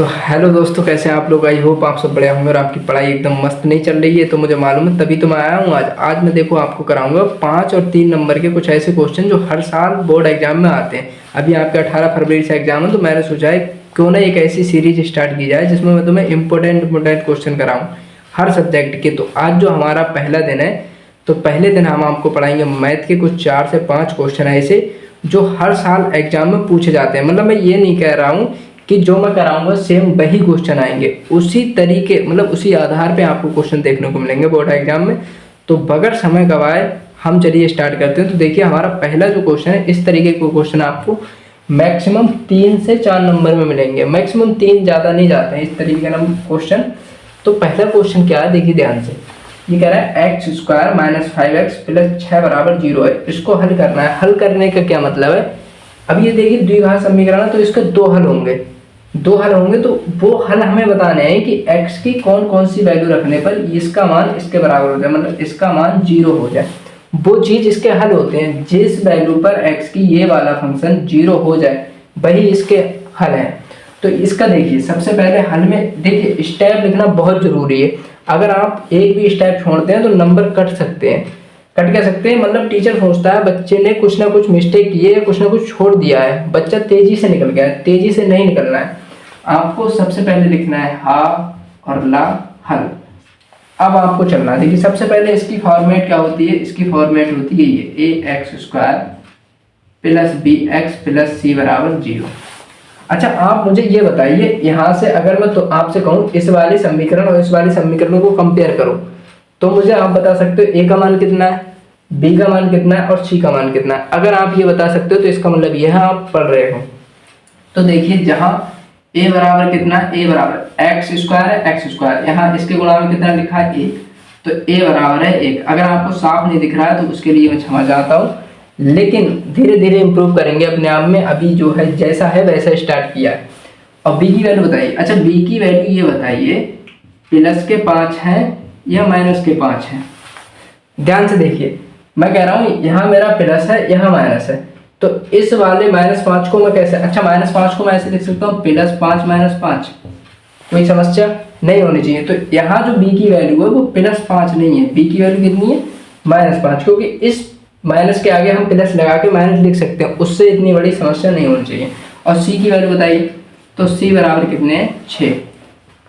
तो हेलो दोस्तों, कैसे हैं आप लोग। आई होप आप सब बढ़िया होंगे और आपकी पढ़ाई एकदम मस्त नहीं चल रही है। तो मुझे मालूम है, तभी तो मैं आया हूँ आज मैं देखो आपको कराऊंगा 5 और 3 नंबर के कुछ ऐसे क्वेश्चन जो हर साल बोर्ड एग्जाम में आते हैं। अभी आपके 18 फरवरी से एग्जाम है, तो मैंने सोचा है क्यों ना एक ऐसी सीरीज स्टार्ट की जाए जिसमें मैं तुम्हें इंपॉर्टेंट क्वेश्चन कराऊँ हर सब्जेक्ट के। तो आज जो हमारा पहला दिन है, तो पहले दिन हम आपको पढ़ाएंगे मैथ के कुछ 4 से 5 क्वेश्चन ऐसे जो हर साल एग्जाम में पूछे जाते हैं। मतलब मैं ये नहीं कह रहा हूँ कि जो मैं कराऊंगा सेम वही क्वेश्चन आएंगे, उसी तरीके मतलब उसी आधार पे आपको क्वेश्चन देखने को मिलेंगे बोर्ड एग्जाम में। तो बगैर समय गवाए हम चलिए स्टार्ट करते हैं। तो देखिए हमारा पहला जो क्वेश्चन है, इस तरीके के क्वेश्चन आपको मैक्सिमम 3 से 4 नंबर में मिलेंगे। मैक्सिमम 3 ज़्यादा नहीं जाते हैं इस तरीके का क्वेश्चन। तो पहला क्वेश्चन क्या है, देखिए ध्यान से। ये कह रहा है x² - 5x + 6 = 0 है। इसको हल करना है। हल करने का क्या मतलब है, अब ये देखिए द्विघात समीकरण है, तो इसके दो हल होंगे। तो वो हल हमें बताने हैं कि x की कौन कौन सी वैल्यू रखने पर इसका मान इसके बराबर हो जाए, मतलब इसका मान 0 हो जाए। वो चीज इसके हल होते हैं। जिस वैल्यू पर x की ये वाला फंक्शन 0 हो जाए वही इसके हल है। तो इसका देखिए सबसे पहले हल में देखिए स्टेप लिखना बहुत जरूरी है। अगर आप एक भी स्टेप छोड़ते हैं तो नंबर कट सकते हैं। कट क्या सकते हैं, मतलब टीचर सोचता है बच्चे ने कुछ ना कुछ मिस्टेक की है, कुछ ना कुछ छोड़ दिया है, बच्चा तेजी से निकल गया है। तेजी से नहीं निकलना है, आपको सबसे पहले लिखना है हा और ला हल। अब आपको चलना है। देखिए सबसे पहले इसकी फॉर्मेट क्या होती है, इसकी फॉर्मेट होती है ये ax² + bx + c = 0। अच्छा आप मुझे ये बताइए, यहाँ से अगर मैं तो आपसे कहूँ इस वाले समीकरण और इस वाले समीकरण को कंपेयर करो, तो मुझे आप बता सकते हो a का मान कितना है, b का मान कितना है और c का मान कितना है। अगर आप ये बता सकते हो तो इसका मतलब यह आप पढ़ रहे हो। तो देखिए जहाँ a बराबर कितना है, a बराबर x² है, x²। यहाँ इसके गुणा में कितना लिखा है 1, तो a बराबर है 1। अगर आपको साफ नहीं दिख रहा है तो उसके लिए मैं क्षमा चाहता हूँ, लेकिन धीरे धीरे इंप्रूव करेंगे अपने आप में। अभी जो है जैसा है वैसा स्टार्ट किया है। और b की वैल्यू बताइए। अच्छा b की वैल्यू ये बताइए, +5 है या -5 है। ध्यान से देखिए, मैं कह रहा हूँ यहाँ मेरा प्लस है, यहाँ माइनस है। तो इस वाले -5 को मैं कैसे, अच्छा -5 को मैं ऐसे लिख सकता हूँ +5 - 5। कोई समस्या नहीं होनी चाहिए। तो यहाँ जो b की वैल्यू है वो +5 नहीं है, b की वैल्यू कितनी है -5, क्योंकि इस माइनस के आगे हम प्लस लगा के माइनस लिख सकते हैं, उससे इतनी बड़ी समस्या नहीं होनी चाहिए। और c की वैल्यू बताइए, तो c बराबर कितने हैं 6।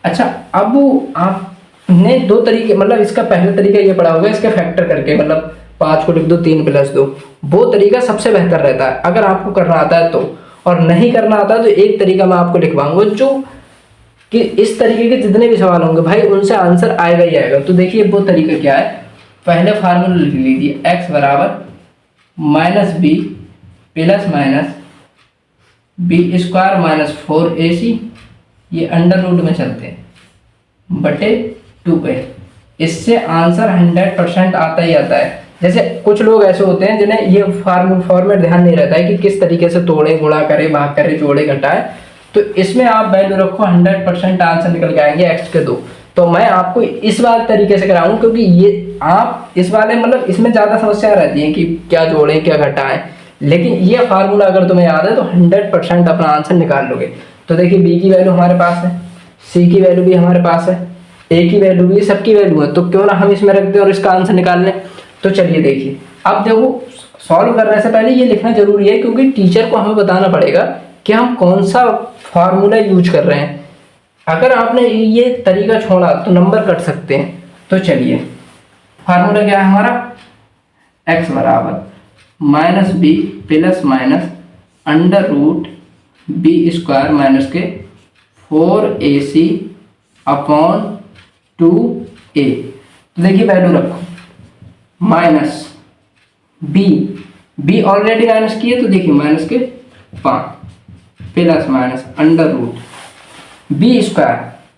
अच्छा अब आपने दो तरीके, मतलब इसका पहला तरीका ये पढ़ा होगा इसके फैक्टर करके, मतलब 5 को लिख दो 3 + 2। वो तरीका सबसे बेहतर रहता है अगर आपको करना आता है तो। और नहीं करना आता है तो एक तरीका मैं आपको लिखवाऊंगा जो कि इस तरीके के जितने भी सवाल होंगे भाई उनसे आंसर आएगा ही आएगा। तो देखिए वो तरीका क्या है, पहले फार्मूला लिख लीजिए, x बराबर -b ± b² - 4ac, ये अंडर रूट में चलते हैं बटे 2a। इससे आंसर 100% आता ही आता है। जैसे कुछ लोग ऐसे होते हैं जिन्हें ये फॉर्मेट ध्यान नहीं रहता है कि किस तरीके से तोड़े, गुणा करे, भाग करे, जोड़े, घटाए। तो इसमें आप वैल्यू रखो, 100% आंसर निकल के आएंगे x के 2। तो मैं आपको इस वाले तरीके से कराऊं, क्योंकि ये आप इस वाले मतलब इसमें ज़्यादा समस्या रहती है कि क्या जोड़ें क्या घटाएं, लेकिन ये फार्मूला अगर तुम्हें याद है तो 100% अपना आंसर निकाल लोगे। तो देखिए b की वैल्यू हमारे पास है, c की वैल्यू भी हमारे पास है, a की वैल्यू भी, सबकी वैल्यू है। तो क्यों ना हम इसमें रख दें और इसका आंसर निकाल लें। तो चलिए देखिए, अब देखो सॉल्व करने से पहले ये लिखना जरूरी है, क्योंकि टीचर को हमें बताना पड़ेगा कि हम कौन सा फार्मूला यूज कर रहे हैं। अगर आपने ये तरीका छोड़ा तो नंबर कट सकते हैं। तो चलिए फार्मूला क्या है हमारा, x बराबर -b ± -√b² - 4ac/2a। तो देखिए वैल्यू रखो, माइनस b ऑलरेडी माइनस की है, तो देखिए -5 ± √b²।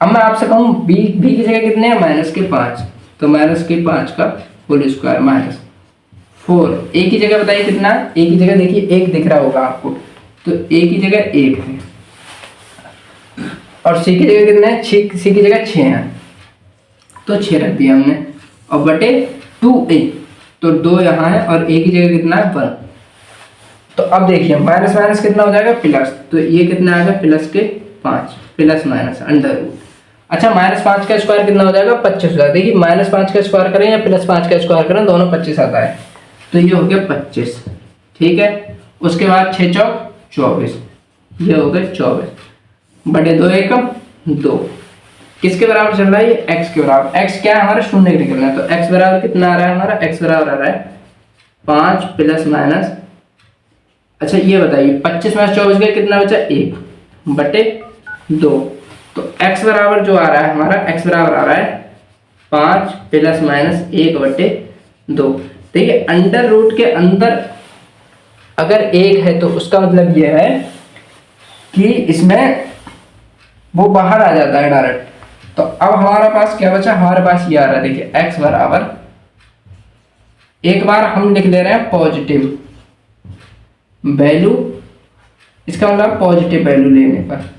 अब मैं आपसे कहूँ b की जगह कितने हैं, -5, तो -5 का होल स्क्वायर -4। a की जगह बताइए कितना है, a की जगह देखिए 1 दिख रहा होगा आपको, तो a की जगह 1 है। और c की जगह कितना है, c की जगह 6 है, तो 6 रख दिया हमने। और बटे 2a, तो 2 यहाँ है और a की जगह कितना है 1। तो अब देखिए माइनस माइनस कितना हो जाएगा प्लस, तो ये कितना आएगा प्लस के 5 प्लस माइनस अंडर रूट। अच्छा -5 का स्क्वायर कितना हो जाएगा 25 हो जाएगा। देखिए -5 का स्क्वायर करें या +5 का स्क्वायर करें दोनों 25 आता है, तो ये हो गया 25। ठीक है, उसके बाद 6 चौक 24, ये हो गए 24 बटे 2 एकम 2। किसके बराबर चल रहा है ये x के बराबर। x क्या है हमारा शून्य निकलना है, तो x बराबर कितना आ रहा है हमारा, x बराबर आ रहा है 5 प्लस माइनस। अच्छा ये बताइए 25 में 24 गए कितना बचा 1 बटे 2। तो x बराबर जो आ रहा है हमारा, x बराबर आ रहा है 5 प्लस माइनस 1 बटे 2। देखिए अंडर रूट के अंदर अगर 1 है तो उसका मतलब ये है कि इसमें वो बाहर आ जाता है डायरेक्ट। तो अब हमारे पास क्या बचा, हमारे पास ये आ रहा है देखिए x बराबर, एक बार हम लिख ले रहे हैं पॉजिटिव वैल्यू, इसका मतलब पॉजिटिव वैल्यू लेने पर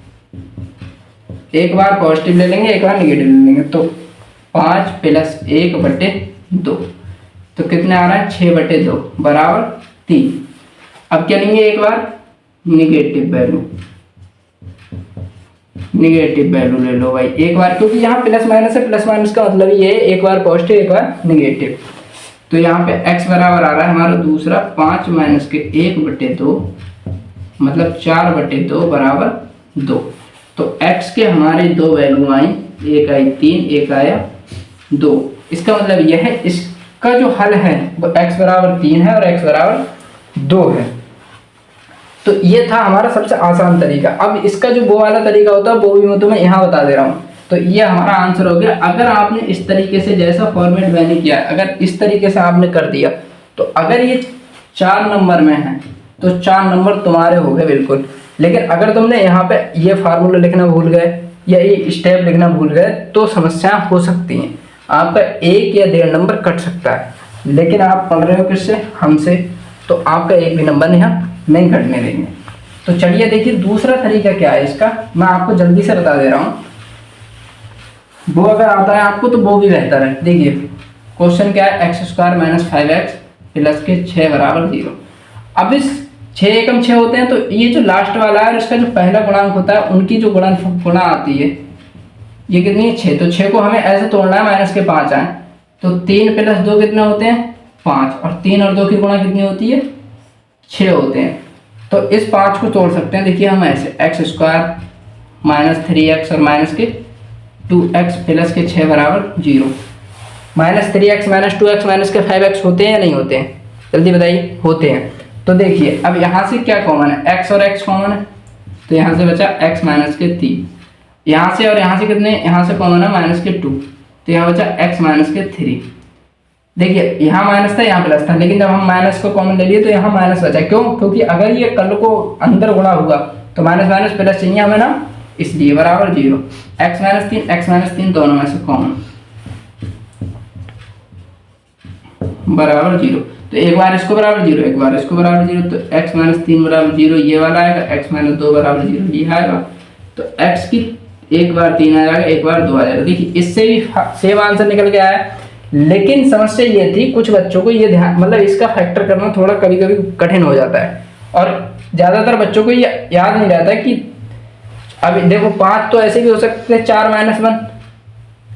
एक बार पॉजिटिव ले लेंगे एक बार निगेटिव ले लेंगे, तो 5 प्लस 1 बटे 2, तो कितने आ रहा है 6 बटे 2 बराबर 3। अब क्या लेंगे एक बार निगेटिव वैल्यू, निगेटिव वैल्यू ले लो भाई एक बार, क्योंकि यहाँ प्लस माइनस है, प्लस माइनस का मतलब ये है एक बार पॉजिटिव एक बार निगेटिव। तो यहाँ पे x बराबर आ रहा है हमारा दूसरा 5 माइनस के 1 बटे 2 मतलब 4 बटे 2 बराबर 2। तो x के हमारे दो वैल्यू आई, एक आई 3 एक आया 2। इसका मतलब यह है इसका जो हल है वो x बराबर 3 है और x बराबर 2 है। तो ये था हमारा सबसे आसान तरीका। अब इसका जो वो वाला तरीका होता है वो भी मैं तुम्हें यहाँ बता दे रहा हूँ। तो ये हमारा आंसर हो गया। अगर आपने इस तरीके से जैसा फॉर्मेट मैंने किया, अगर इस तरीके से आपने कर दिया, तो अगर ये 4 नंबर में है तो 4 नंबर तुम्हारे हो गए बिल्कुल। लेकिन अगर तुमने यहाँ पे ये फार्मूला लिखना भूल गए या ये स्टेप लिखना भूल गए तो समस्या हो सकती हैं, आपका 1 या 1.5 नंबर कट सकता है। लेकिन आप पढ़ रहे हो किससे, हमसे, तो आपका 1 भी नंबर यहाँ नहीं कटने देंगे। तो चलिए देखिए दूसरा तरीका क्या है इसका, मैं आपको जल्दी से बता दे रहा हूँ। वो अगर आता है आपको तो वो भी बेहतर है। देखिए क्वेश्चन क्या है, x² - 5x प्लस के 6 बराबर 0। अब इस 6 एकम 6 होते हैं, तो ये जो लास्ट वाला है इसका जो पहला गुणांक होता है उनकी जो गुणा आती है ये कितनी है 6। तो 6 को हमें ऐसे तोड़ना है -5 आए, तो 3 + 2 कितने होते हैं 5, और 3 और 2 की गुणा कितनी होती है 6 होते हैं। तो इस 5 को तोड़ सकते हैं। देखिए हम ऐसे x² - 3x और -2x प्लस के 6 बराबर 0। -3x -2x -5x होते हैं या नहीं होते हैं, जल्दी बताइए। होते हैं। तो देखिए अब यहाँ से क्या कॉमन है, x और x कॉमन है, तो यहाँ से बचा x - 3। यहाँ से और यहाँ से कितने, यहाँ से कॉमन है -2, तो यहाँ बचा x - 3। देखिए यहाँ माइनस था यहाँ प्लस था, लेकिन जब हम माइनस को कॉमन ले लिए तो यहाँ माइनस बचा। क्यों, क्योंकि अगर ये कल को अंदर गुणा हुआ तो माइनस प्लस चाहिए हमें ना, इसलिए बराबर 0। x - 3 दोनों में से कॉमन बराबर 0। तो एक बार इसको बराबर 0 एक बार इसको बराबर 0, तो x - 3 बराबर 0 ये वाला आएगा, x - 2 बराबर 0 ये आएगा। तो x की एक बार 3 आ जाएगा एक बार 2 आ जाएगा। देखिए इससे भी सेम आंसर निकल के आया। लेकिन समस्या ये थी कुछ बच्चों को ये ध्यान, मतलब इसका फैक्टर करना थोड़ा कभी कभी कठिन हो जाता है, और ज़्यादातर बच्चों को ये याद नहीं रहता कि अभी देखो 5 तो ऐसे भी हो सकते हैं 4 - 1,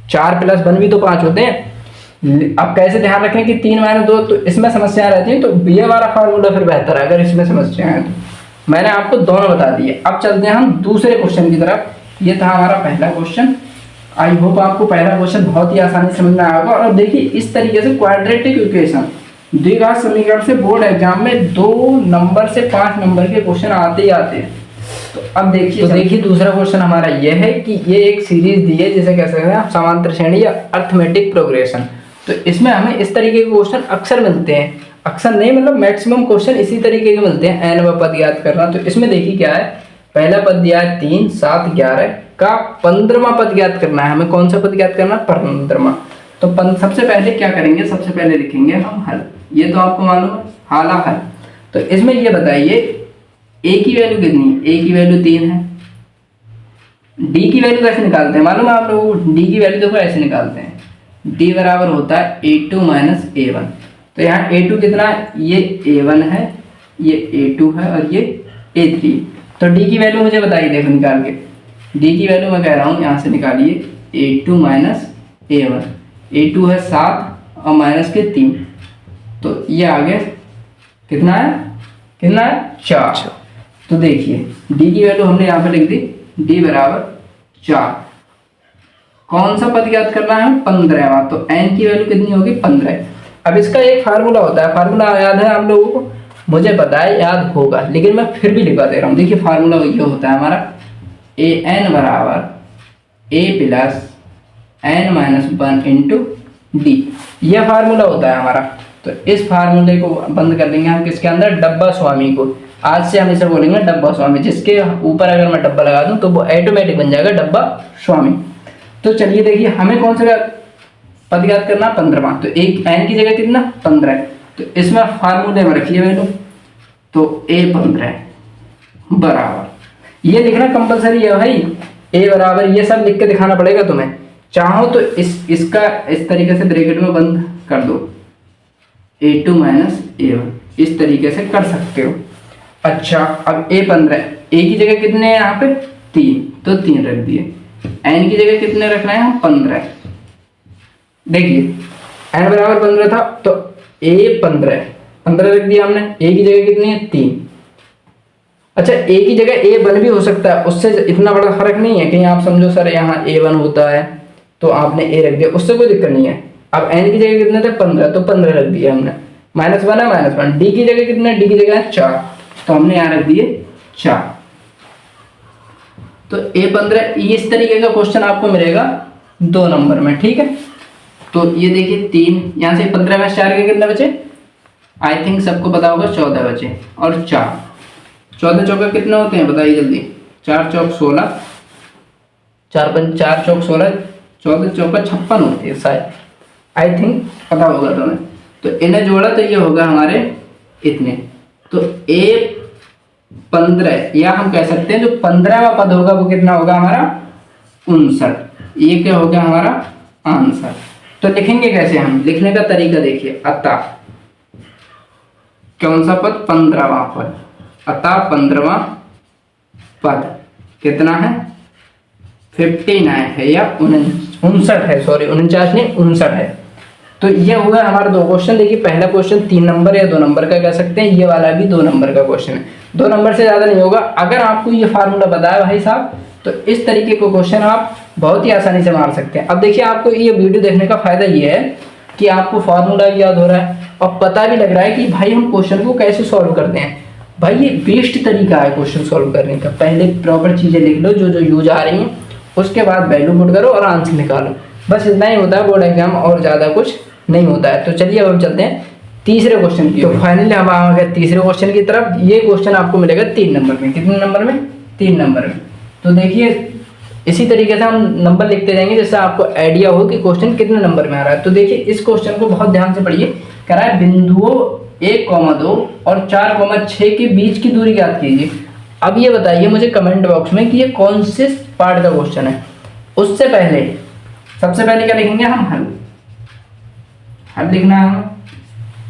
4 + 1 भी तो 5 होते हैं। अब कैसे ध्यान रखें कि 3 - 2, तो इसमें समस्या रहती है। तो ये वाला फार्मूला फिर बेहतर है अगर इसमें समस्या है। तो मैंने आपको दोनों बता दिए। अब चलते हैं हम दूसरे क्वेश्चन की तरफ। ये था हमारा पहला क्वेश्चन। आई होप आपको पहला क्वेश्चन बहुत ही आसानी समझ में आएगा। और देखिए इस तरीके से क्वाड्रेटिक इक्वेशन, द्विघात समीकरण से बोर्ड एग्जाम में 2 नंबर से 5 नंबर के क्वेश्चन आते ही आते हैं। तो अब देखिए दूसरा क्वेश्चन हमारा ये है कि ये एक सीरीज दी है जिसे कह सकते हैं आप समांतर श्रेणी या अर्थमेटिक प्रोग्रेशन। तो इसमें हमें इस तरीके के क्वेश्चन अक्सर मिलते हैं, अक्सर नहीं मतलब मैक्सिमम क्वेश्चन इसी तरीके के मिलते हैं। n व पद ज्ञात करना। तो इसमें देखिए क्या है, पहला पद दिया है 3, 7, 11 का 15वां पद ज्ञात करना है हमें। कौन सा पद ज्ञात करना है, 15वां। तो सबसे पहले क्या करेंगे, सबसे पहले लिखेंगे हम हल। ये तो आपको मालूम है हाला हल। तो इसमें ये बताइए a की वैल्यू कितनी है, a की वैल्यू 3 है। d की वैल्यू कैसे निकालते हैं मालूम है आप लोगों को, d की वैल्यू देखो ऐसे निकालते हैं, d बराबर होता है a2 - a1। तो यहाँ a2 कितना है, ये a1 है, ये a2 है और ये a3। तो d की वैल्यू मुझे बताइए देखो निकाल के, डी की वैल्यू मैं कह रहा हूँ यहाँ से निकालिए, A2 माइनस A1। A2 है 7 और माइनस के 3, तो ये आ गया कितना है 4। तो देखिए डी की वैल्यू हमने यहाँ पे लिख दी, डी बराबर 4। कौन सा पद ज्ञात करना है, 15वां, तो n की वैल्यू कितनी होगी 15। अब इसका एक फार्मूला होता है, फार्मूला याद है आप लोगों को, मुझे पता है याद होगा, लेकिन मैं फिर भी लिखवा दे रहा हूँ। देखिए फार्मूला ये होता है हमारा an बराबर a plus n minus 1 into D, यह फार्मूला होता है हमारा। तो इस फार्मूले को बंद कर देंगे हम किसके अंदर, डब्बा स्वामी को। आज से हम इसे बोलेंगे डब्बा स्वामी, जिसके ऊपर अगर मैं डब्बा लगा दूं तो वो ऑटोमेटिक बन जाएगा डब्बा स्वामी। तो चलिए देखिए हमें कौन सा पद ज्ञात करना, 15वां, तो एक n की जगह कितना 15 है, तो इसमें फार्मूले में रखिए वैल्यू, तो A15 बराबर, ये लिखना कंपलसरी है भाई, A बराबर, ये सब लिख के दिखाना पड़ेगा तुम्हें। चाहो तो इसका इस तरीके से ब्रैकेट में बंद कर दो, A2 माइनस A1, इस तरीके से कर सकते हो। अच्छा अब A15, A की जगह कितने हैं यहाँ पे 3, तो 3 रख दिए। n की जगह कितने रखना है हम 15। देखिए n बराबर 15 था तो A15 रख दिया हमने, a की जगह कितनी है 3। अच्छा a की जगह A1 भी हो सकता है, उससे इतना बड़ा फर्क नहीं है। कहीं आप समझो सर यहाँ A1 होता है तो आपने a रख दिया, उससे कोई दिक्कत नहीं है। अब n की जगह कितने थे 15, तो 15 रख दिया हमने, -1 है -1। d की जगह कितने, d की जगह है 4, तो हमने यहाँ रख दिए 4। तो A15 इस तरीके का क्वेश्चन आपको मिलेगा 2 नंबर में, ठीक है। तो ये देखिए 3, यहाँ से 15 में 4 के कितने बचे, आई थिंक सबको पता होगा 14 बचे, और 4, 14 चौका कितने होते हैं बताइए जल्दी, 4 चौक 16, 4 पंच 4 चौक 16, 14 चौका 56 होती है शायद, आई थिंक पता होगा तुम्हें। तो इन्हें जोड़ा तो ये होगा हमारे इतने। तो A15, या हम कह सकते हैं जो 15वां पद होगा वो कितना होगा हमारा 59। ये क्या होगा हमारा आंसर। तो लिखेंगे कैसे हम, लिखने का तरीका देखिए, अतः कौन सा पद 15वां पद, अतः 15वां पद कितना है 59 है या 59 है, सॉरी 49 नहीं 59 है। तो ये हुआ हमारा 2 क्वेश्चन। देखिए पहला क्वेश्चन 3 नंबर या 2 नंबर का कह सकते हैं, ये वाला भी 2 नंबर का क्वेश्चन है, 2 नंबर से ज़्यादा नहीं होगा। अगर आपको ये फार्मूला बताया भाई साहब तो इस तरीके को क्वेश्चन आप बहुत ही आसानी से मार सकते हैं। अब देखिए आपको ये वीडियो देखने का फायदा ये है कि आपको फार्मूला भी याद हो रहा है और पता भी लग रहा है कि भाई हम क्वेश्चन को कैसे सॉल्व करते हैं। भाई ये बेस्ट तरीका है क्वेश्चन सॉल्व करने का, पहले प्रॉपर चीज़ें लिख लो जो यूज आ रही हैं, उसके बाद वैल्यू पुट करो और आंसर निकालो, बस इतना ही होता है बोर्ड एग्जाम, और ज़्यादा कुछ नहीं होता है। तो चलिए अब हम चलते हैं तीसरे क्वेश्चन की। तो फाइनली हम आ गए तीसरे क्वेश्चन की तरफ। ये क्वेश्चन आपको मिलेगा 3 नंबर में, कितने नंबर में 3 नंबर में। तो देखिए इसी तरीके से हम नंबर लिखते जाएंगे जिससे आपको आइडिया हो कि क्वेश्चन कितने नंबर में आ रहा है। तो देखिए इस क्वेश्चन को बहुत ध्यान से पढ़िए। कह रहा है बिंदुओं 1,2 और 4,6 के बीच की दूरी ज्ञात कीजिए। अब ये बताइए मुझे कमेंट बॉक्स में कि ये कौन से पार्ट का क्वेश्चन है। उससे पहले सबसे पहले क्या लिखेंगे हम, हल लिखना है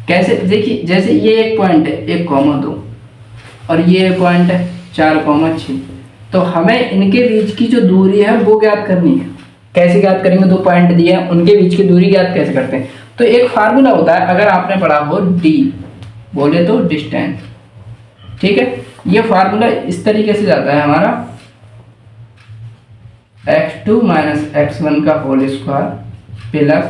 कैसे। देखिए जैसे ये एक पॉइंट है 1,2 और ये पॉइंट है 4,6, तो हमें इनके बीच की जो दूरी है वो ज्ञात करनी है। कैसे ज्ञात करेंगे, 2 पॉइंट दिए हैं उनके बीच की दूरी ज्ञात कैसे करते हैं। तो एक फार्मूला होता है, अगर आपने पढ़ा हो डी बोले तो डिस्टेंस, ठीक है। ये फार्मूला इस तरीके से जाता है हमारा x2 माइनस x1 का whole square plus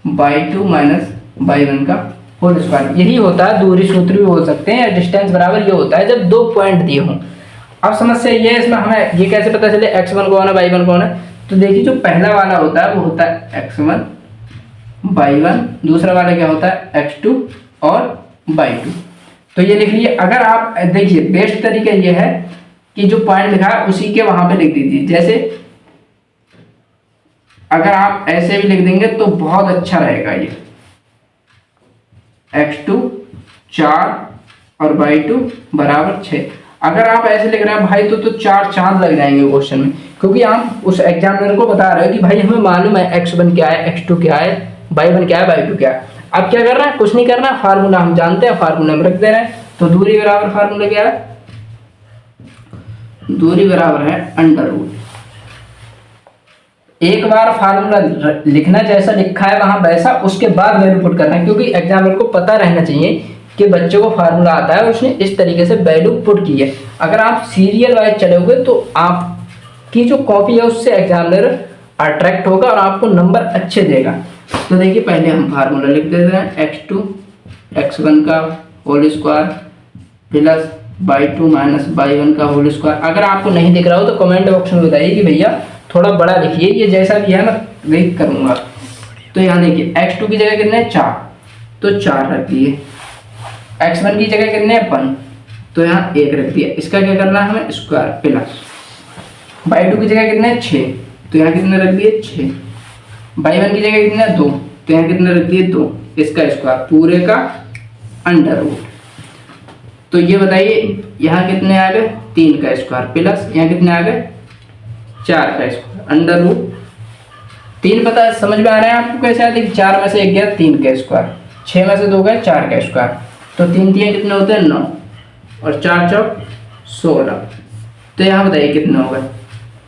y2 minus y1 का होल स्क्वायर। यही होता है, दूरी सूत्र भी बोल सकते हैं, डिस्टेंस बराबर ये होता है जब 2 पॉइंट दिए हों। अब समस्या ये है इसमें हमें ये कैसे पता चले x1 कौन है y1 कौन है। तो देखिए जो पहला वाला होता है वो होता है x1 y1, दूसरा वाला क्या होता है x2 और y2। तो ये लिख लीजिए। अगर आप देखिए बेस्ट तरीका ये है कि जो पॉइंट लिखा है उसी के वहां पे लिख दीजिए। जैसे अगर आप ऐसे भी लिख देंगे तो बहुत अच्छा रहेगा। ये x2 4 और y2 बराबर 6। अगर आप ऐसे लिख रहे हैं भाई तो 4 चांद लग जाएंगे क्वेश्चन में, क्योंकि आप उस एग्जामिनर को बता रहे हो कि भाई हमें मालूम है x1 क्या है, x2 क्या है, y1 क्या है, y2 क्या है। अब क्या करना है, कुछ नहीं करना, फार्मूला हम जानते हैं, फार्मूला में रख दे रहे हैं। तो दूरी बराबर फार्मूला क्या है, दूरी बराबर है अंडर रूट। एक बार फार्मूला लिखना जैसा लिखा है वहां वैसा, उसके बाद वैल्यू पुट करना है, क्योंकि एग्जामिनर को पता रहना चाहिए कि बच्चे को फार्मूला आता है, उसने इस तरीके से वैल्यू पुट की है। अगर आप सीरियल वाइज चलोगे तो आपकी जो कॉपी है उससे एग्जामिनर अट्रैक्ट होगा और आपको नंबर अच्छे देगा। तो देखिए पहले हम फार्मूला लिख देते हैं, x2 x1 का whole square plus y2 minus y1 का होल स्क्वायर। अगर आपको नहीं दिख रहा हो तो कमेंट बॉक्स में बताइए कि भैया थोड़ा बड़ा लिखिए, ये जैसा भी है मैं वेट करूंगा। तो यहाँ देखिए x2 की जगह कितने 4, तो 4 रख दिए। x1 की जगह कितने 1, तो यहाँ 1 रख दिया। इसका क्या करना है हमें स्क्वायर प्लस y2 की जगह कितने 6, तो यहाँ कितने रख दिए 6। y1 की जगह कितने 2, तो यहाँ कितने रख दिए 2। इसका स्क्वायर पूरे का अंडर रूट। तो ये बताइए यहाँ कितने आ गए 3 का स्क्वायर प्लस यहाँ कितने आ गए 4 का स्क्वायर अंडर रूट 3। पता है समझ में आ रहा है आपको कैसे आते हैं? 4 में से 1 गया 3 का स्क्वायर, 6 में से 2 गया 4 का स्क्वायर, तो 3 3 कितने होते हैं 9 और 4 चौक 16। तो यहाँ बताइए कितने हो गए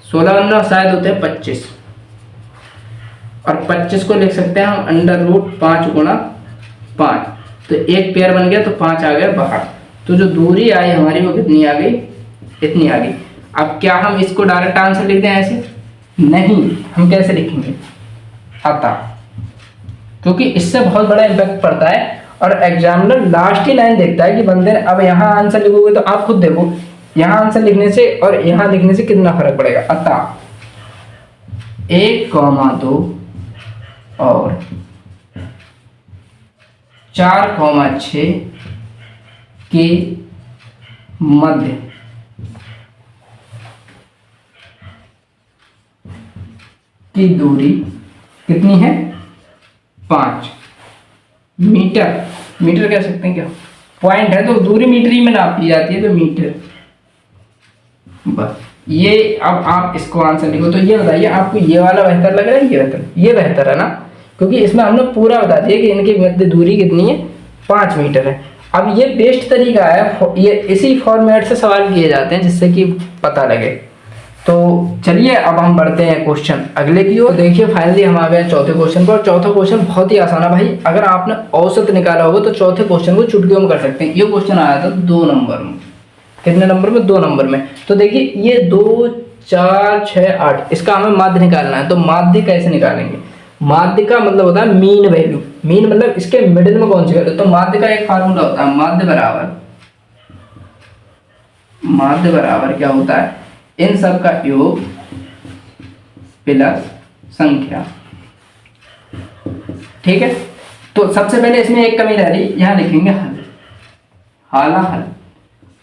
16 और 9 शायद होते हैं 25, और 25 को लिख सकते हैं हम अंडर रूट 5 गुणा 5। तो एक पेयर बन गया तो 5 आ गया बाहर। तो जो दूरी आई हमारी वो कितनी आ गई, इतनी आ गई। अब क्या हम इसको डायरेक्ट आंसर लिख दें ऐसे? नहीं, हम कैसे लिखेंगे अतः, क्योंकि इससे बहुत बड़ा इम्पैक्ट पड़ता है और एग्जामिनर लास्ट ही लाइन देखता है कि बंदे ने अब यहाँ आंसर लिखोगे तो आप खुद देखो यहाँ आंसर लिखने से और यहाँ लिखने से कितना फर्क पड़ेगा। अतः 1,2 और 4,6 के मध्य की दूरी कितनी है 5 मीटर। मीटर कह सकते हैं क्या, पॉइंट है तो दूरी मीटर ही में नापी जाती है, तो मीटर बस। ये अब आप इसको आंसर लिखो। तो ये बताइए आपको ये वाला बेहतर लग रहा है, ये बेहतर, ये बेहतर है ना, क्योंकि इसमें हमने पूरा बता दिया कि इनकी मध्य दूरी कितनी है 5 मीटर है। अब ये बेस्ट तरीका है, ये इसी फॉर्मेट से सवाल किए जाते हैं जिससे कि पता लगे। तो चलिए अब हम बढ़ते हैं क्वेश्चन अगले की ओर। देखिए फाइनली हम आ गए चौथे क्वेश्चन पर। चौथा क्वेश्चन बहुत ही आसान है भाई, अगर आपने औसत निकाला होगा तो चौथे क्वेश्चन को चुटकियों में कर सकते हैं। ये क्वेश्चन आया था 2 नंबर में, कितने नंबर में 2 नंबर में। तो देखिए ये 2 4 6 8, इसका हमें माध्य निकालना है। तो माध्य कैसे निकालेंगे? माध्य का मतलब होता है मीन वैल्यू, मीन मतलब इसके मिडिल में कौन सी वैल्यू। तो माध्य का एक फार्मूला होता है, माध्य बराबर क्या होता है, इन सब का योग प्लस संख्या। ठीक है, तो सबसे पहले इसमें एक कमी रह रही, यहां लिखेंगे हल, हल।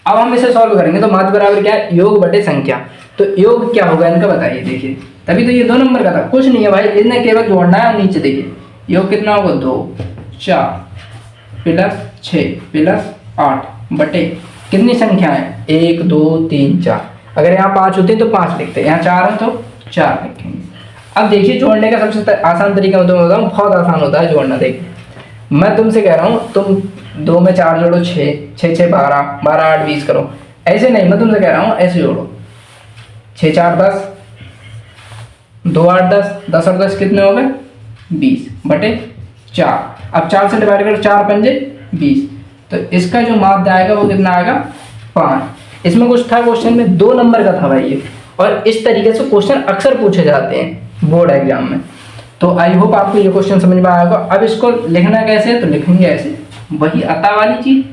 अब हम इसे सॉल्व करेंगे। तो माध्य बराबर क्या है, योग बटे संख्या। तो योग क्या होगा इनका बताइए। देखिए तभी तो ये 2 नंबर का था, कुछ नहीं है भाई, इसने केवल जोड़ना है। नीचे देखिए योग कितना होगा 2 4 प्लस 6 प्लस 8 बटे कितनी संख्या है 1 2 3 4। अगर यहाँ 5 होते हैं तो 5 लिखते हैं, यहाँ 4 है तो 4 लिखेंगे। अब देखिए जोड़ने का सबसे आसान तरीका मैं तुम्हें बताऊँ, बहुत आसान होता है जोड़ना। देखिए मैं तुमसे कह रहा हूँ तुम 2 में 4 जोड़ो 6 6 6 12 12 8 20 करो, ऐसे नहीं, मैं तुमसे कह रहा हूँ ऐसे जोड़ो 6 4 10 2 8 10 10 और 10 कितने हो गए 20 बटे 4। अब 4 से डिवाइड करो, 4 पंजे 20। तो इसका जो माध्य आएगा वो कितना आएगा 5। इसमें कुछ था क्वेश्चन में 2 नंबर का था भाई ये, और इस तरीके से क्वेश्चन अक्सर पूछे जाते हैं बोर्ड एग्जाम में। तो आई होप आपको ये क्वेश्चन समझ में आया होगा। अब इसको लिखना कैसे है, तो लिखेंगे ऐसे, वही अतः वाली चीज,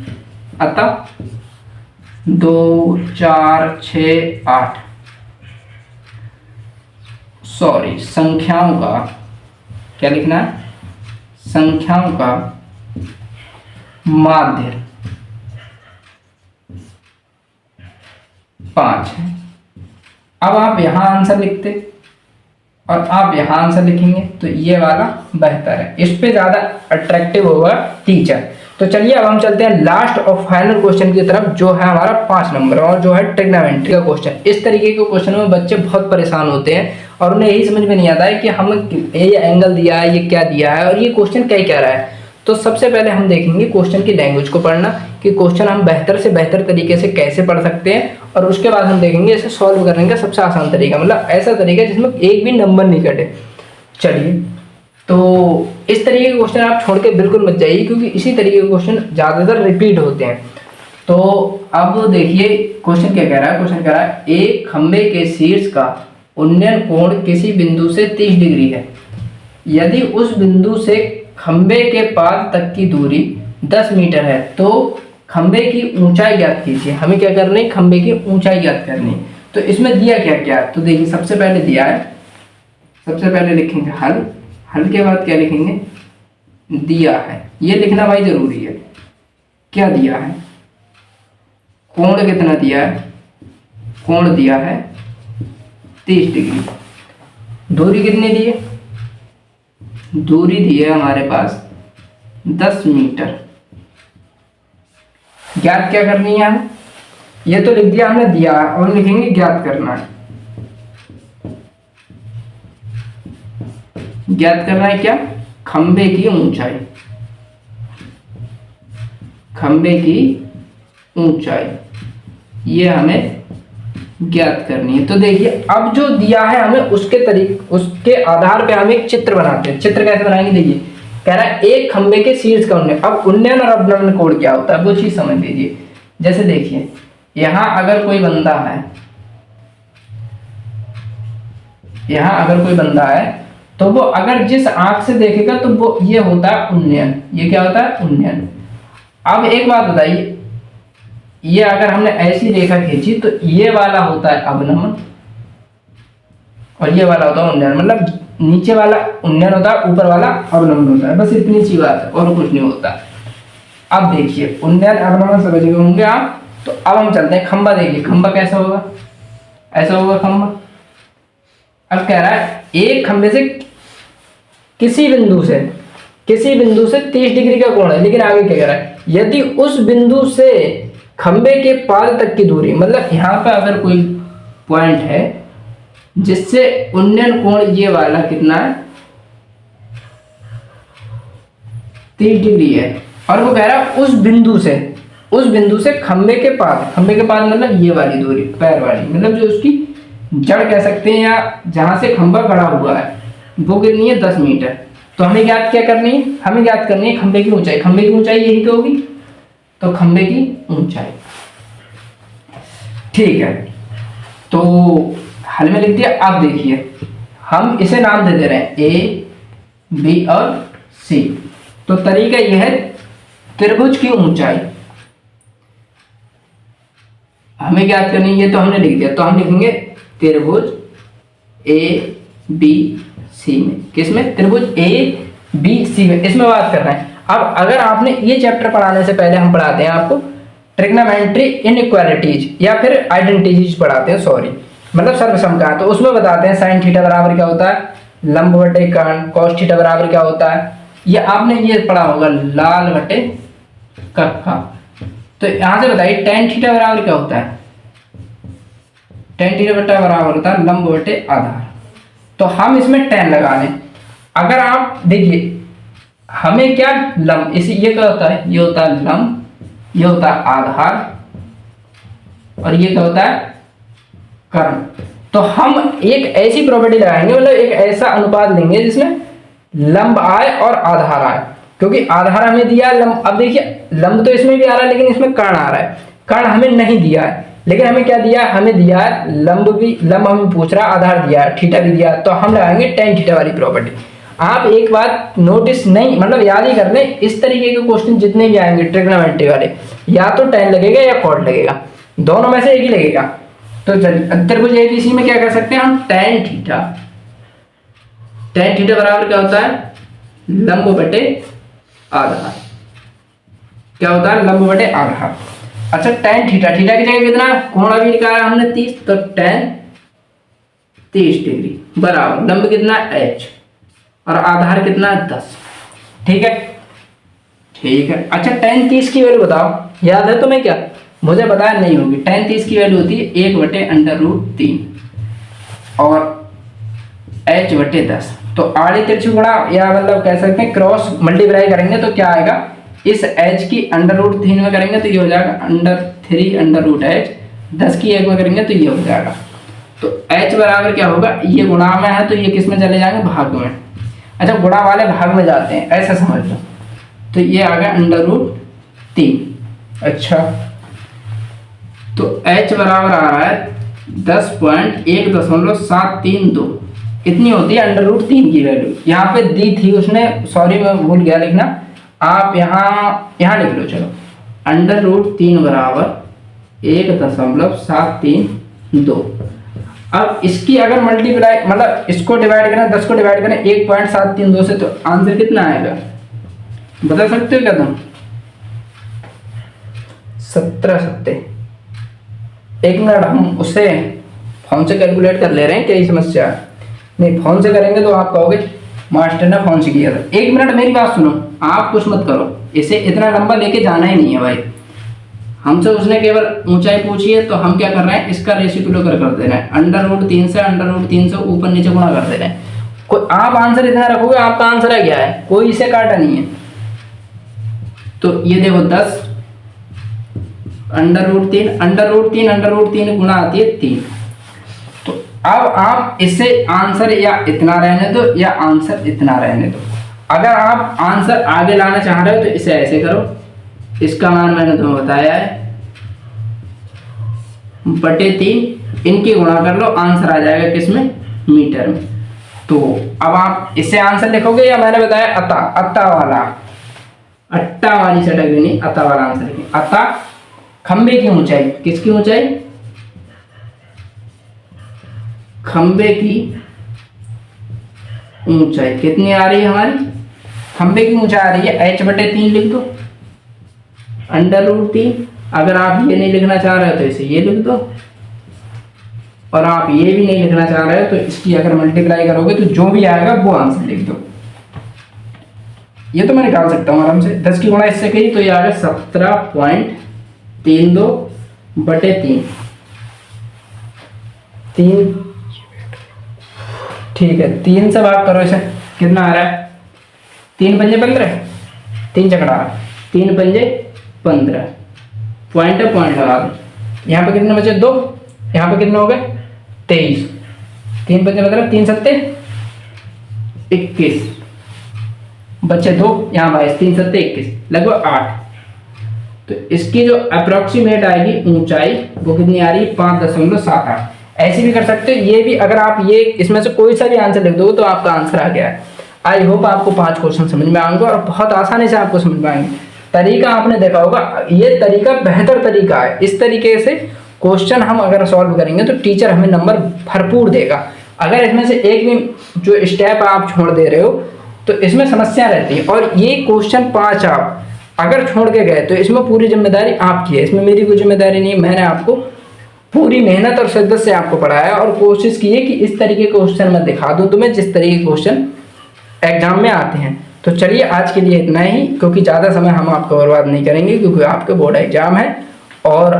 अतः 2 4 6 8 सॉरी संख्याओं का क्या लिखना है, संख्याओं का माध्य 5 है। अब आप यहां आंसर लिखते और आप यहां आंसर लिखेंगे तो ये वाला बेहतर है, इस पे ज्यादा अट्रैक्टिव होगा टीचर। तो चलिए अब हम चलते हैं लास्ट और फाइनल क्वेश्चन की तरफ, जो है हमारा 5 नंबर और जो है ट्रिग्नोमेट्री का क्वेश्चन। इस तरीके के क्वेश्चन में बच्चे बहुत परेशान होते हैं और उन्हें यही समझ में नहीं आता है कि हम ये एंगल दिया है, ये क्या दिया है और ये क्वेश्चन क्या कह रहा है। तो सबसे पहले हम देखेंगे क्वेश्चन की लैंग्वेज को पढ़ना, कि क्वेश्चन हम बेहतर से बेहतर तरीके से कैसे पढ़ सकते हैं, और उसके बाद हम देखेंगे इसे सॉल्व करने का सबसे आसान तरीका, मतलब ऐसा तरीका जिसमें एक भी नंबर नहीं कटे। चलिए, तो इस तरीके के क्वेश्चन आप छोड़ के बिल्कुल मत जाइए, क्योंकि इसी तरीके के क्वेश्चन ज़्यादातर रिपीट होते हैं। तो अब देखिए क्वेश्चन क्या कह रहा है। क्वेश्चन कह रहा है एक खंबे के शीर्ष का उन्नयन कोण किसी बिंदु से 30 डिग्री है। यदि उस बिंदु से खंबे के पाद तक की दूरी 10 मीटर है तो खंबे की ऊंचाई ज्ञात कीजिए। हमें क्या करनी है, खंबे की ऊंचाई ज्ञात करनी है। तो इसमें दिया क्या क्या है, तो देखिए सबसे पहले दिया है, सबसे पहले लिखेंगे हल, हल के बाद क्या लिखेंगे, दिया है। ये लिखना भाई जरूरी है। क्या दिया है, कोण कितना दिया है, कोण दिया है 30 डिग्री। दूरी कितनी दी है, दूरी दी है हमारे पास 10 मीटर। ज्ञात क्या करनी है हमें, ये तो लिख दिया हमने दिया, और लिखेंगे ज्ञात करना है। ज्ञात करना है क्या, खंबे की ऊंचाई, खंबे की ऊंचाई ये हमें ज्ञात करनी है। तो देखिए अब जो दिया है हमें उसके आधार पे हम एक चित्र बनाते हैं। चित्र कैसे बनाएंगे, देखिए कह रहा है एक खंबे के शीर्ष का उन्नयन। अब उन्नयन और अवनमन कोण क्या होता है वो चीज समझ लीजिए। जैसे देखिए यहां अगर कोई बंदा है, यहां अगर कोई बंदा है तो वो अगर जिस आंख से देखेगा तो वो ये होता है उन्नयन, ये क्या होता है उन्नयन। अब एक बात बताइए, ये अगर हमने ऐसी रेखा खींची तो ये वाला होता है अवनमन और ये वाला होता है उन्नयन, मतलब नीचे वाला उन्नयन होता है, ऊपर वाला अवनमन होता है। बस इतनी सी बात है और कुछ नहीं होता। अब देखिए उन्नयन अवनमन समझ गए होंगे आप। तो अब हम चलते हैं खंबा। देखिए खंबा कैसा होगा, ऐसा होगा खंबा। अब कह रहा है एक खंबे से किसी बिंदु से 30 डिग्री का कोण है, लेकिन आगे क्या कह रहा है, यदि उस बिंदु से खंबे के पाद तक की दूरी, मतलब यहाँ पे अगर कोई पॉइंट है जिससे उन्नयन कोण ये वाला कितना है 30 डिग्री है, और वो कह रहा है उस बिंदु से खंबे के पाद मतलब ये वाली दूरी, पैर वाली, मतलब जो उसकी जड़ कह सकते हैं, या जहां से खंबा खड़ा हुआ है वो कितनी है 10 मीटर। तो हमें ज्ञात क्या करनी है, हमें ज्ञात करनी है खंबे की ऊंचाई। खंबे की ऊंचाई यही तो होगी, तो खंबे की ऊंचाई। ठीक है, तो हल में लिख दिया। अब देखिए हम इसे नाम दे दे रहे हैं ए, बी और सी। तो तरीका यह है, त्रिभुज की ऊंचाई हमें ज्ञात करनी है, ये तो हमने लिख दिया। तो हम लिखेंगे त्रिभुज ए बी सी में, किसमें, त्रिभुज ए बी सी में, इसमें बात कर रहे हैं। अब अगर आपने ये चैप्टर पढ़ाने से पहले हम पढ़ाते हैं आपको ट्रिग्नोमेट्री इनइक्वालिटीज या फिर आइडेंटिटीज पढ़ाते हैं, सॉरी मतलब सर्वसमता, तो उसमें बताते हैं साइन थीटा बराबर क्या होता है, लंब बटे कर्ण, कॉस थीटा बराबर क्या होता है, ये आपने ये पढ़ा होगा लाल बटे कक्का। तो यहां से बताइए टेन थीटा बराबर क्या होता है, टेन थीटा बटा बराबर होता है लंब बटे आधार। तो हम इसमें टेन लगा लें। अगर आप देखिए हमें क्या लंब, इसी ये क्या होता है, ये होता है लंब, ये होता है आधार, और ये क्या होता है कर्ण। तो हम एक ऐसी प्रॉपर्टी लगाएंगे, मतलब एक ऐसा अनुपात लेंगे जिसमें लंब आए और आधार आए, क्योंकि आधार हमें दिया है लंब। अब देखिए लंब तो इसमें भी आ रहा है, लेकिन इसमें कर्ण आ रहा है। कर्ण हमें नहीं दिया है, लेकिन हमें क्या दिया है, हमें दिया है लंब भी, लंब हमें पूछ रहा है, आधार दिया है, थीटा भी दिया है। तो हम लगाएंगे टेन थीटा वाली प्रॉपर्टी। आप एक बात नोटिस नहीं, मतलब याद ही कर लें, इस तरीके के क्वेश्चन जितने भी आएंगे ट्रिग्नोमेट्री वाले, या तो टेन लगेगा या कॉट लगेगा, दोनों में से एक ही लगेगा। तो त्रिभुज एबीसी में क्या कर सकते हैं हम, टेन थीटा बराबर क्या होता है, लंब बटे आधार। क्या होता है, लंब बटे आधार। अच्छा टेन थीटा की जगह कितना, कोण अभी निकाला हमने 30, तो टेन 30 डिग्री बराबर लंब कितना h और आधार कितना 10। ठीक है, ठीक है। अच्छा टेन 30 की वैल्यू बताओ, याद है तुम्हें क्या, मुझे बताया नहीं होगी। टेन 30 की वैल्यू होती है 1/√3 और h/10। तो आड़ी तिरछी गुणा या मतलब कह सकते हैं क्रॉस मल्टीप्लाई करेंगे तो क्या आएगा, इस एच की √3 में करेंगे तो ये हो जाएगा √3 √h, 10 की 1 में करेंगे तो ये हो जाएगा। तो h बराबर क्या होगा, ये गुणा में है तो ये किस में चले जाएंगे, भाग में। अच्छा गुणा वाले भाग में जाते हैं ऐसा समझ लो, तो ये आ गया √3। अच्छा तो h बराबर आ रहा है 10.1.732, इतनी होती है √3 की वैल्यू। यहाँ पे दी थी उसने, सॉरी मैं भूल गया लिखना, आप यहाँ लिख लो चलो, √3 बराबर 1.732। अब इसकी अगर मल्टीप्लाई मतलब इसको डिवाइड करें, 10 को डिवाइड करें 1.732 से, तो आंसर कितना आएगा बता सकते हो क्या तुम? 17 सत्ते। एक मिनट हम उससे फोन से कैलकुलेट कर ले रहे हैं, क्या ये समस्या है? नहीं फोन से करेंगे तो आप कहोगे मास्टर ने फोन से किया था। एक मिनट मेरी बात सुनो, आप कुछ मत करो, इसे इतना लंबा लेके जाना ही नहीं है भाई। हमसे उसने केवल ऊंचाई पूछी है तो हम क्या कर रहे हैं, इसका रेसिप्रोकल कर दे रहे हैं, √3 से ऊपर नीचे गुणा कर दे रहे हैं। कोई आप आंसर इतना रखोगे, आपका आंसर है क्या है, कोई इसे काटा नहीं है। तो ये देखो 10 √3 गुणा आती है 3। तो अब आप इसे आंसर या इतना रहने दो या आंसर इतना रहने दो। अगर आप आंसर आगे लाना चाह रहे हो तो इसे ऐसे करो, इसका मान मैंने तुम्हें बताया है /3, इनकी गुणा कर लो, आंसर आ जाएगा किसमें, मीटर में। तो अब आप इससे आंसर लिखोगे या मैंने बताया अत्ता वाला, अट्टा वाली सटक भी नहीं, अत्ता वाला आंसर लिखें। अत्ता खंबे की ऊंचाई, किसकी ऊंचाई, खंबे की ऊंचाई कितनी आ रही है हमारी, खंबे की ऊंचाई आ रही है h/3 लिख दो, √3। अगर आप ये नहीं लिखना चाह रहे हो तो इसे ये लिख दो, और आप ये भी नहीं लिखना चाह रहे हो तो इसकी अगर मल्टीप्लाई करोगे तो जो भी आएगा वो आंसर लिख दो। ये तो मैं निकाल सकता हूँ आराम से, 10 की गुणा इससे कही तो ये आ गया 17.32/3। ठीक है, 3 से भाग करो इसे, कितना आ रहा है, 3 पंजे 15, 3 चकड़ा 3 पंजे 15, पॉइंट लगा दो। यहाँ पे कितने बचे, 2, यहाँ पे कितने हो गए 23, 3 पंजे 15, 3 सत्ते 21, बचे 2, यहाँ 22, 3 सत्ते 21, लगभग 8। तो इसकी जो अप्रोक्सीमेट आएगी ऊंचाई वो कितनी आ रही है, 5.78। ऐसे भी कर सकते हो, ये भी अगर आप ये इसमें से कोई सा भी आंसर लिख दोगे तो आपका आंसर आ गया है। आई होप आपको 5 क्वेश्चन समझ में आएंगे और बहुत आसानी से आपको समझ में आएंगे। तरीका आपने देखा होगा, ये तरीका बेहतर तरीका है। इस तरीके से क्वेश्चन हम अगर सॉल्व करेंगे तो टीचर हमें नंबर भरपूर देगा। अगर इसमें से एक भी जो स्टेप आप छोड़ दे रहे हो तो इसमें समस्या रहती है। और ये क्वेश्चन 5 आप अगर छोड़ के गए तो इसमें पूरी जिम्मेदारी आपकी है, इसमें मेरी कोई जिम्मेदारी नहीं है। मैंने आपको पूरी मेहनत और शिद्दत से आपको पढ़ाया और कोशिश की है कि इस तरीके के क्वेश्चन मैं दिखा दूं तुम्हें जिस तरीके के क्वेश्चन एग्जाम में आते हैं। तो चलिए आज के लिए इतना ही, क्योंकि ज़्यादा समय हम आपको बर्बाद नहीं करेंगे, क्योंकि आपके बोर्ड एग्जाम है और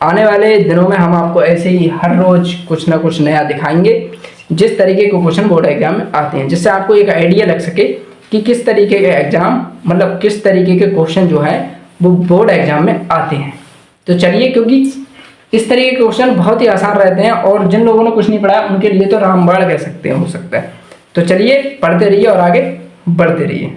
आने वाले दिनों में हम आपको ऐसे ही हर रोज कुछ ना कुछ नया दिखाएंगे जिस तरीके के क्वेश्चन बोर्ड एग्जाम में आते हैं, जिससे आपको एक आइडिया लग सके कि किस तरीके के एग्जाम मतलब किस तरीके के क्वेश्चन जो है वो बोर्ड एग्जाम में आते हैं। तो चलिए, क्योंकि इस तरीके के क्वेश्चन बहुत ही आसान रहते हैं और जिन लोगों ने कुछ नहीं पढ़ा उनके लिए तो रामबाण कह सकते हैं, हो सकता है। तो चलिए पढ़ते रहिए और आगे बढ़ते रहिए।